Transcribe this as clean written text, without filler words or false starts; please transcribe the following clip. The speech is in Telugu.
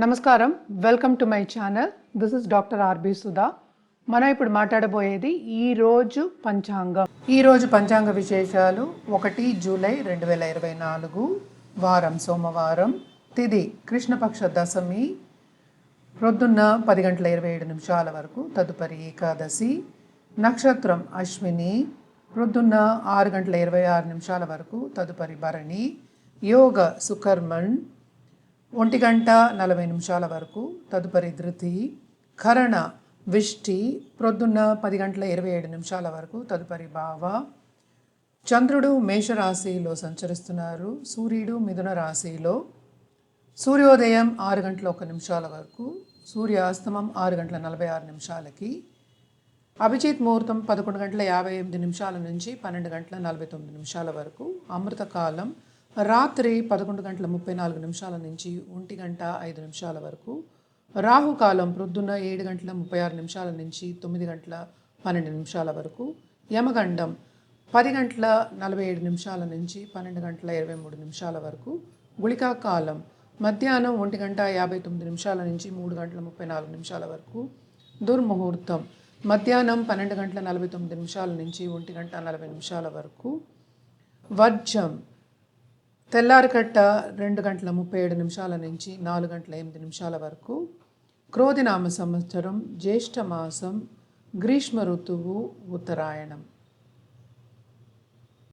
నమస్కారం, welcome to my channel. This is doctor R B Sudha. మనం ఇప్పుడు మాట్లాడబోయేది ఈరోజు పంచాంగ విశేషాలు. 1 జూలై 2024 వారం సోమవారం, తిథి కృష్ణపక్ష దశమి, ప్రొద్దున్న 10:27 వరకు, తదుపరి ఏకాదశి, నక్షత్రం అశ్విని, ప్రొద్దున్న 6:26 వరకు, తదుపరి భరణి, యోగ సుకర్మణ్ 1:40 వరకు, తదుపరి ధృతి, కరణ విష్టి, ప్రొద్దున్న 10:27 వరకు, తదుపరి భావ. చంద్రుడు మేషరాశిలో సంచరిస్తున్నారు. సూర్యుడు మిథున రాశిలో. సూర్యోదయం 6:01 వరకు, సూర్యాస్తమం 6:46. అభిజిత్ ముహూర్తం 11:58 నుంచి 12:49 వరకు. అమృతకాలం రాత్రి 11:34 నుంచి 1:05 వరకు. రాహుకాలం ప్రొద్దున 7:36 నుంచి 9:12 వరకు. యమగండం 10:47 నుంచి 12:23 వరకు. గుళికా కాలం మధ్యాహ్నం 1:59 నుంచి 3:34 వరకు. దుర్ముహూర్తం మధ్యాహ్నం 12:49 నుంచి 1:40 వరకు. వర్జం తెల్లారికట్ట 2:37 నుంచి 4:08 వరకు. క్రోధినామ సంవత్సరం, జ్యేష్ఠ మాసం, గ్రీష్మ ఋతువు, ఉత్తరాయణం.